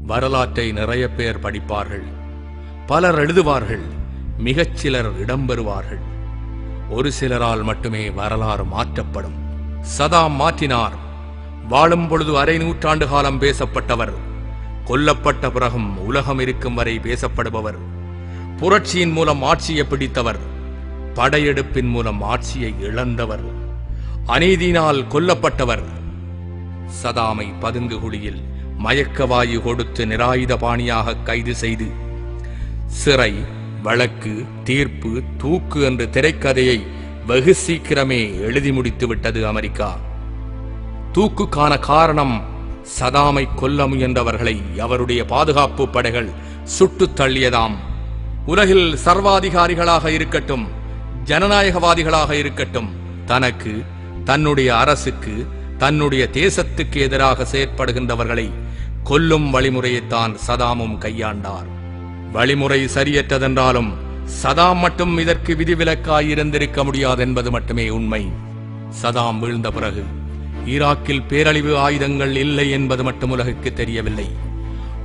வரலாற்றை நிறைய பேர் படிப்பார்கள், பலர் எழுதுவார்கள், மிகச்சிலர் இடம்பெறுவார்கள். ஒரு சிலரால் மட்டுமே வரலாறு மாற்றப்படும். சதாம் மாற்றினார். வாழும் பொழுது அரை நூற்றாண்டு காலம் பேசப்பட்டவர், கொல்லப்பட்ட பிறகும் உலகம் இருக்கும் வரை பேசப்படுபவர், புரட்சியின் மூலம் ஆட்சியை பிடித்தவர், படையெடுப்பின் மூலம் ஆட்சியை இழந்தவர், அநீதியினால் கொல்லப்பட்டவர். சதாமை பதுங்குகுழியில் மயக்கவாயு கொடுத்து நிராயுத பாணியாக கைது செய்து சிறை, வழக்கு, தீர்ப்பு, தூக்கு என்ற திரைக்கதையை வெகு சீக்கிரமே எழுதி முடித்து விட்டது அமெரிக்கா. தூக்குக்கான காரணம் சதாமை கொல்ல முயன்றவர்களை அவருடைய பாதுகாப்பு படைகள் சுட்டு தள்ளியதாம். உலகில் சர்வாதிகாரிகளாக இருக்கட்டும், ஜனநாயகவாதிகளாக இருக்கட்டும், தனக்கு, தன்னுடைய அரசுக்கு, தன்னுடைய தேசத்துக்கு எதிராக செயற்படுகின்றவர்களை கொல்லும் வழிமுறையைத்தான் சதாமும் கையாண்டார். வழிமுறை சரியற்றதென்றாலும் சதாம் மட்டும் இதற்கு விதிவிலக்காயிருந்திருக்க முடியாது என்பது மட்டுமே உண்மை. சதாம் வீழ்ந்த பிறகு ஈராக்கில் பேரழிவு ஆயுதங்கள் இல்லை என்பது மட்டும் உலகுக்கு தெரியவில்லை.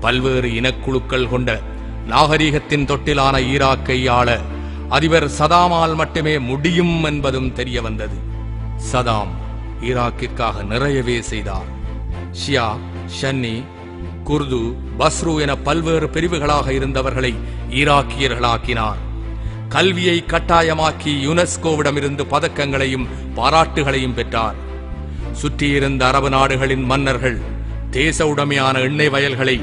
பல்வேறு இனக்குழுக்கள் கொண்ட நாகரீகத்தின் தொட்டிலான ஈராக்கை ஆள அதிபர் சதாமால் மட்டுமே முடியும் என்பதும் தெரிய வந்தது. சதாம் ஈராக்கிற்காக நிறையவே செய்தார். ஷியா, ஷன்னி, குர்து, பஸ்ரு என பல்வேறு பிரிவுகளாக இருந்தவர்களை ஈராக்கியர்களாக்கினார். கல்வியை கட்டாயமாக்கி யுனெஸ்கோவிடமிருந்து பதக்கங்களையும் பாராட்டுகளையும் பெற்றார். சுற்றியிருந்த அரபு நாடுகளின் மன்னர்கள் தேச உடைமையான எண்ணெய் வயல்களை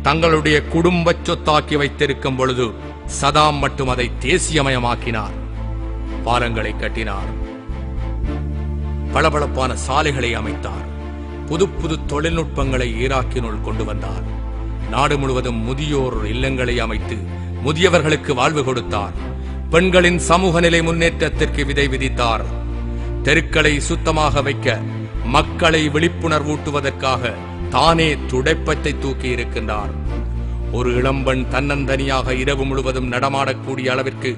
தங்களுடைய குடும்ப சொத்தாக்கி வைத்திருக்கும் பொழுது சதாம் மட்டும் அதை தேசியமயமாக்கினார். பாலங்களை கட்டினார், பளபளப்பான சாலைகளை அமைத்தார், புது புது தொழில்நுட்பங்களை ஈராக்கினுள் கொண்டு வந்தார். நாடு முழுவதும் முதியோர் இல்லங்களை அமைத்து முதியவர்களுக்கு வாழ்வு கொடுத்தார். பெண்களின் சமூக நிலை முன்னேற்றத்திற்கு விதை விதித்தார். தெருக்களை சுத்தமாக வைக்க, மக்களை விழிப்புணர்வூட்டுவதற்காக தானே துடைப்பத்தை தூக்கி இருக்கின்றார். ஒரு இளம்பெண் தன்னந்தனியாக இரவு முழுவதும் நடமாடக்கூடிய அளவிற்கு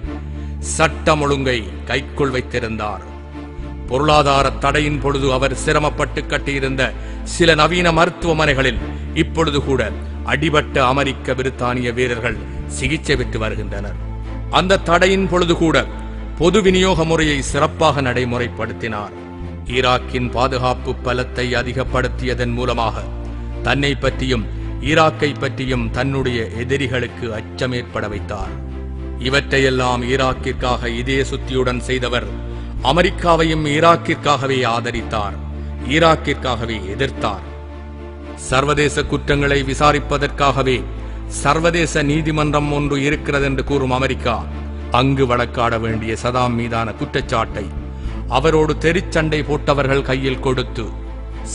சட்டம் ஒழுங்கை கைக்குள் வைத்திருந்தார். பொருளாதார தடையின் பொழுது அவர் சிரமப்பட்டு கட்டியிருந்த சில நவீன மருத்துவமனைகளில் இப்பொழுது கூட அடிபட்ட அமெரிக்க பிரித்தானிய வீரர்கள் சிகிச்சை பெற்று வருகின்றனர். அந்த தடையின் பொழுது கூட பொது விநியோக முறையை சிறப்பாக நடைமுறைப்படுத்தினார். ஈராக்கின் பாதுகாப்பு பலத்தை அதிகப்படுத்தியதன் மூலமாக தன்னை பற்றியும் ஈராக்கை பற்றியும் தன்னுடைய எதிரிகளுக்கு அச்சம் ஏற்பட வைத்தார். இவற்றையெல்லாம் ஈராக்கிற்காக இதே சுத்தியுடன் செய்தவர் அமெரிக்காவையும் ஈராக்கிற்காகவே ஆதரித்தார், ஈராக்கிற்காகவே எதிர்த்தார். சர்வதேச குற்றங்களை விசாரிப்பதற்காகவே சர்வதேச நீதிமன்றம் ஒன்று இருக்கிறது என்று கூறும் அமெரிக்கா அங்கு வழக்காட வேண்டிய சதாம் மீதான குற்றச்சாட்டை அவரோடு தெரிச்சண்டை போட்டவர்கள் கையில் கொடுத்து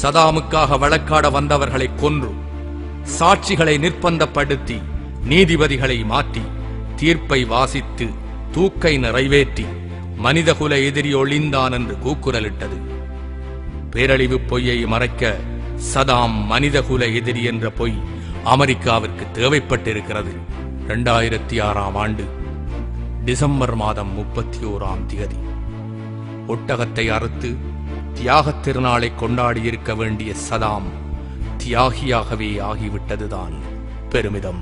சதாமுக்காக வழக்காட வந்தவர்களை கொன்று, சாட்சிகளை நிர்பந்தப்படுத்தி, நீதிபதிகளை மாற்றி, தீர்ப்பை வாசித்து, தூக்கை நிறைவேற்றி மனிதகுல எதிரி ஒளிந்தான் என்று கூக்குரலிட்டது. பேரழிவு பொய்யை மறைக்க சதாம் மனிதகுல எதிரி என்ற பொய் அமெரிக்காவிற்கு தேவைப்பட்டிருக்கிறது. 2006ஆம் ஆண்டு டிசம்பர் மாதம் 31ஆம் தேதி ஒட்டகத்தை அறுத்து தியாகத் திருநாளை கொண்டாடியிருக்க வேண்டிய சதாம் தியாகியாகவே ஆகிவிட்டதுதான் பெருமிதம்.